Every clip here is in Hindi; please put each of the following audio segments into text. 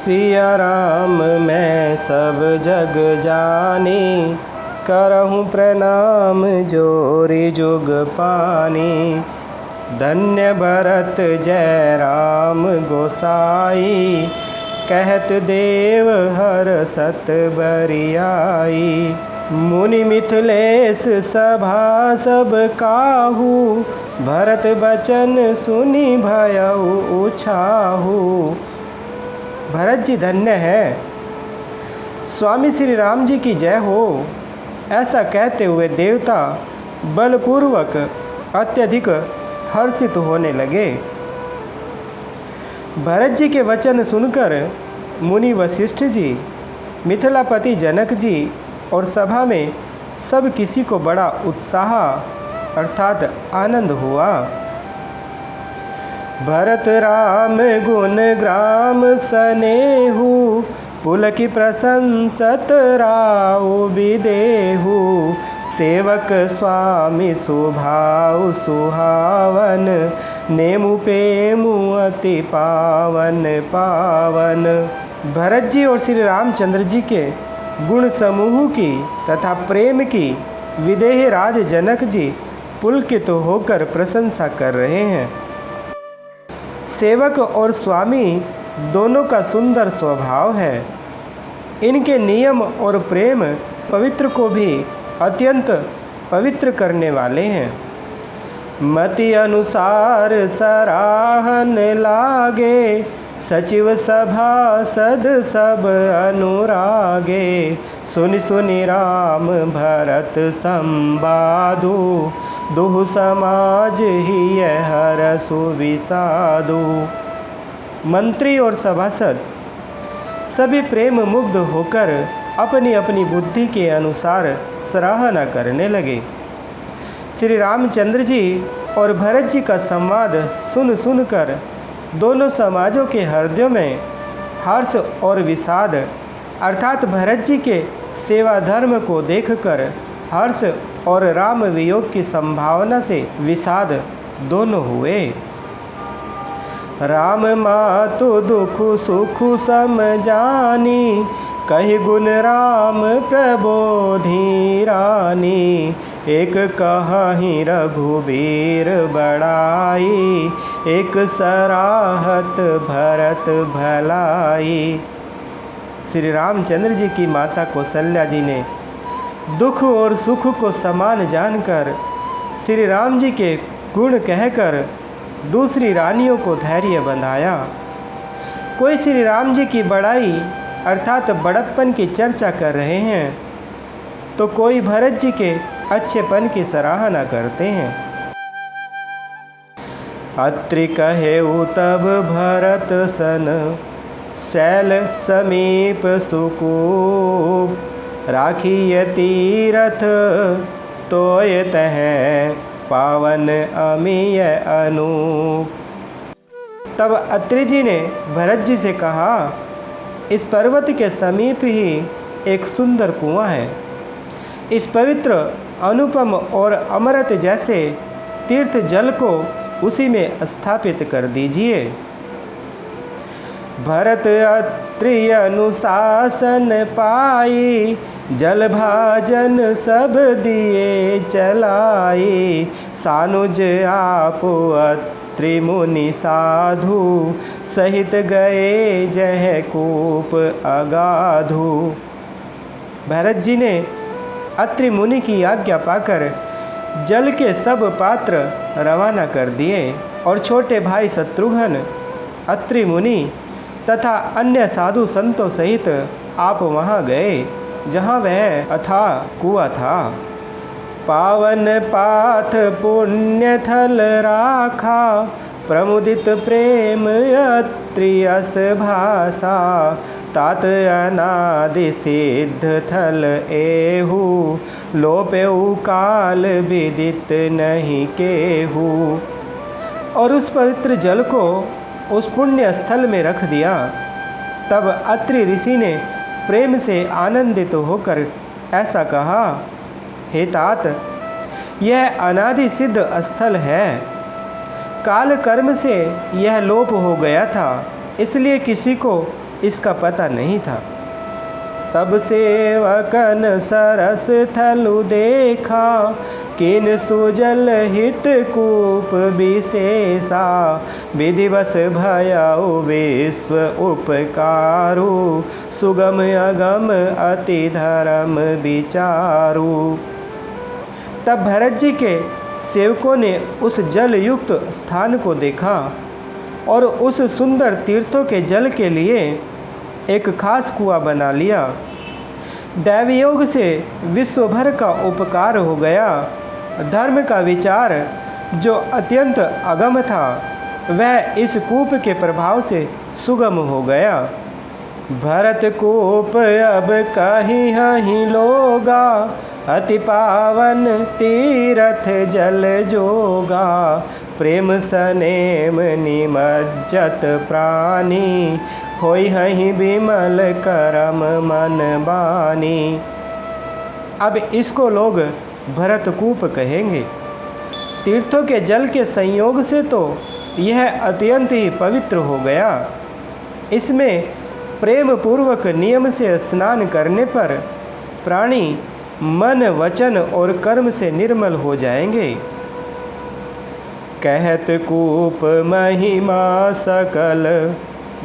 सिया राम मैं सब जग जानी, करहूँ प्रणाम जोरी जुग पानी। धन्य भरत जय राम गोसाई, कहत देव हर सत बरियाई। मुनि मिथिलेश सभा सब काहू, भरत बचन सुनि भयउ उछाहू। भरत जी धन्य है, स्वामी श्री राम जी की जय हो। ऐसा कहते हुए देवता बलपूर्वक अत्यधिक हर्षित होने लगे। भरत जी के वचन सुनकर मुनि वशिष्ठ जी, मिथिलापति जनक जी और सभा में सब किसी को बड़ा उत्साह अर्थात आनंद हुआ। भरत राम गुण ग्राम सनेहु, पुलकी प्रशंसत राउ विदेहु। सेवक स्वामी सुभाउ सुहावन, नेमु पेमु अति पावन पावन। भरत जी और श्री रामचंद्र जी के गुण समूह की तथा प्रेम की विदेह राज जनक जी पुलकित होकर प्रशंसा कर रहे हैं। सेवक और स्वामी दोनों का सुंदर स्वभाव है। इनके नियम और प्रेम पवित्र को भी अत्यंत पवित्र करने वाले हैं। मति अनुसार सराहन लागे, सचिव सभासद सब अनुरागे। सुनि सुनि राम भरत संवादु, दुहु समाज ही हरसु विषादु। मंत्री और सभासद सभी प्रेम मुग्ध होकर अपनी अपनी बुद्धि के अनुसार सराहना करने लगे। श्री रामचंद्र जी और भरत जी का संवाद सुन सुनकर दोनों समाजों के हृदयों में हर्ष और विषाद अर्थात भरत जी के सेवा धर्म को देखकर हर्ष और राम वियोग की संभावना से विषाद दोनों हुए। राम मातु दुख सुख सम जानी, कहि गुण राम प्रबोधि रानी। एक कहि रघुबीर बड़ाई, एक सराहत भरत भलाई। श्री रामचंद्र जी की माता कौशल्या जी ने दुख और सुख को समान जानकर श्री राम जी के गुण कहकर दूसरी रानियों को धैर्य बंधाया। कोई श्री राम जी की बड़ाई अर्थात बड़प्पन की चर्चा कर रहे हैं, तो कोई भरत जी के अच्छेपन की सराहना करते हैं। अत्रि कहेउ तब भरत सन, शैल समीप सुकूप। राखिय तीरथ तोय तह, पावन अमीय अनूप। तब अत्रि जी ने भरत जी से कहा, इस पर्वत के समीप ही एक सुंदर कुआं है। इस पवित्र अनुपम और अमृत जैसे तीर्थ जल को उसी में स्थापित कर दीजिए। भरत अत्रि अनुशासन पाई, जल भाजन सब दिए चलाई। सानुज आप अत्रि मुनि साधु, सहित गए जह कूप अगाधु। भरत जी ने अत्रि मुनि की आज्ञा पाकर जल के सब पात्र रवाना कर दिए और छोटे भाई शत्रुघ्न, अत्रि मुनि तथा अन्य साधु संतों सहित आप वहाँ गए जहाँ वह अथाह कुआं था। पावन पाथ पुण्य थल राखा, प्रमुदित प्रेम अत्रि अस भाषा। तात अनादि सिद्ध थल एहू, लोपेउ काल विदित नहीं केहू। और उस पवित्र जल को उस पुण्य स्थल में रख दिया। तब अत्रि ऋषि ने प्रेम से आनंदित होकर ऐसा कहा, हे तात, यह अनादि सिद्ध स्थल है। काल कर्म से यह लोप हो गया था, इसलिए किसी को इसका पता नहीं था। तब सेवकन सरस थलु देखा, किन सुजल हित कूप विशेषा, विधिवश भयउ विश्व उपकारु, सुगम अगम अति धर्म विचारु। तब भरत जी के सेवकों ने उस जल युक्त स्थान को देखा और उस सुंदर तीर्थों के जल के लिए एक खास कुआं बना लिया। दैवयोग से विश्व भर का उपकार हो गया। धर्म का विचार जो अत्यंत अगम था वह इस कूप के प्रभाव से सुगम हो गया। भरत कूप अब कहीं हहीं लोगा, अति पावन तीरथ जल जोगा, प्रेम सनेम निमज्जत प्राणी, होई हहीं विमल करम मन बानी। अब इसको लोग भरतकूप कहेंगे। तीर्थों के जल के संयोग से तो यह अत्यंत ही पवित्र हो गया। इसमें प्रेम पूर्वक नियम से स्नान करने पर प्राणी मन वचन और कर्म से निर्मल हो जाएंगे। कहत कूप महिमा सकल,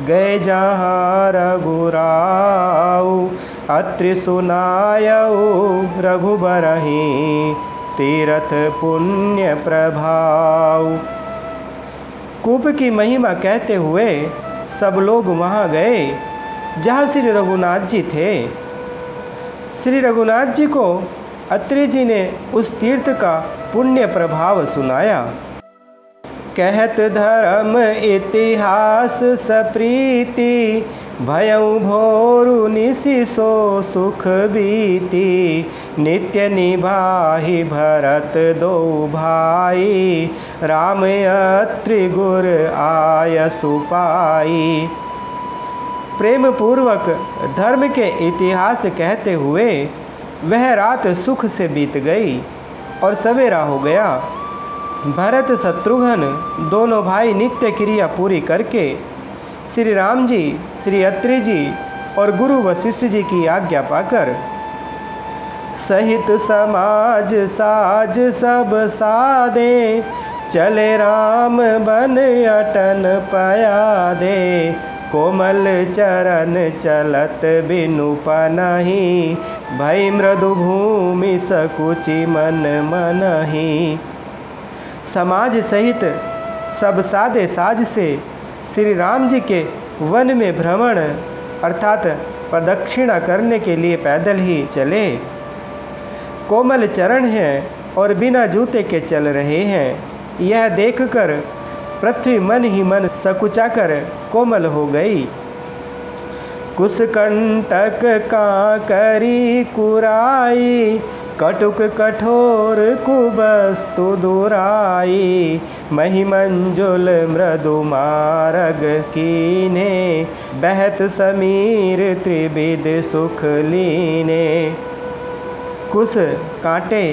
गए जहाँ रघुराऊ, अत्रि सुनायऊ रघुबरहि, तीरथ पुण्य प्रभाव। कूप की महिमा कहते हुए सब लोग वहाँ गए जहाँ श्री रघुनाथ जी थे। श्री रघुनाथ जी को अत्रि जी ने उस तीर्थ का पुण्य प्रभाव सुनाया। कहत धर्म इतिहास सप्रीति, भयउ भोरु निशि सो सुख बीती, नित्य निभाहि भरत दो भाई, राम अत्रि गुर आय सुपाई। प्रेम पूर्वक धर्म के इतिहास कहते हुए वह रात सुख से बीत गई और सवेरा हो गया। भरत शत्रुघ्न दोनों भाई नित्य क्रिया पूरी करके श्री राम जी, श्री अत्रि जी और गुरु वशिष्ठ जी की आज्ञा पाकर सहित समाज साज सब सादे, चले राम बन अटन पया दे, कोमल चरण चलत बिनु पनहि, भई मृदु भूमि सकुचि मन मनहि। समाज सहित सब सादे साज से श्री राम जी के वन में भ्रमण अर्थात प्रदक्षिणा करने के लिए पैदल ही चले। कोमल चरण हैं और बिना जूते के चल रहे हैं। यह देखकर पृथ्वी मन ही मन सकुचाकर कोमल हो गई। कुशकंटक कांकरी कुराई, कटुक कठोर कुबस्तु दुराई, महिमंजुल मृदु मार्ग कीने, बहत समीर त्रिविध सुख लीने। कुश कांटे,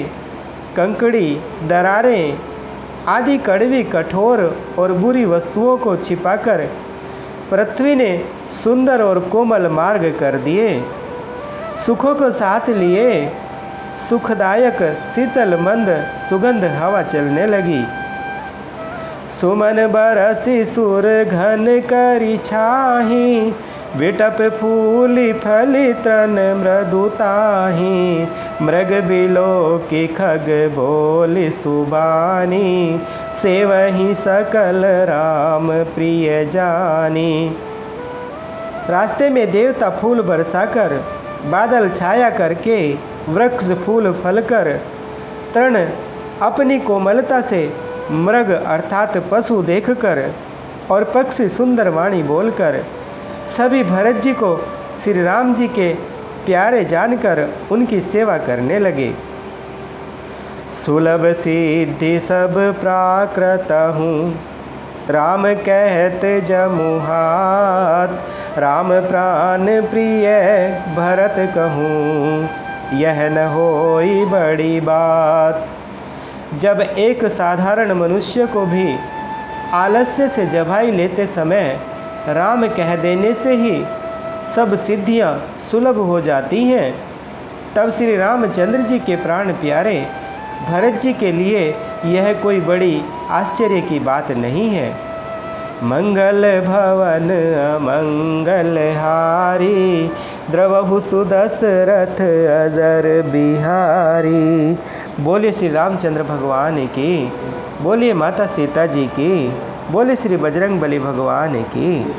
कंकड़ी, दरारें आदि कड़वी, कठोर और बुरी वस्तुओं को छिपाकर पृथ्वी ने सुंदर और कोमल मार्ग कर दिए। सुखों को साथ लिए सुखदायक शीतल मंद सुगंध हवा चलने लगी। सुमन बरसी सुर घन करी छाही, विटप फूली फली तृण मृदुताही, मृग बिलो की खग बोली सुबानी, सेवहि सकल राम प्रिय जानी। रास्ते में देवता फूल बरसाकर, बादल छाया करके, वृक्ष फूल फलकर, तृण अपनी कोमलता से, मृग अर्थात पशु देखकर और पक्षी सुंदर वाणी बोलकर सभी भरत जी को श्री राम जी के प्यारे जानकर उनकी सेवा करने लगे। सुलभ सिद्धि सब प्राकृत हूँ, राम कहत जमुहात, राम प्राण प्रिय भरत कहूँ, यह न होई बड़ी बात। जब एक साधारण मनुष्य को भी आलस्य से जभाई लेते समय राम कह देने से ही सब सिद्धियां सुलभ हो जाती हैं। तब श्री रामचंद्र जी के प्राण प्यारे भरत जी के लिए यह कोई बड़ी आश्चर्य की बात नहीं है। मंगल भवन अमंगल हारी, द्रवहु सुदशरथ अजर बिहारी। बोलिए श्री रामचंद्र भगवान की, बोलिए माता सीता जी की, बोले श्री बजरंग बली भगवान की।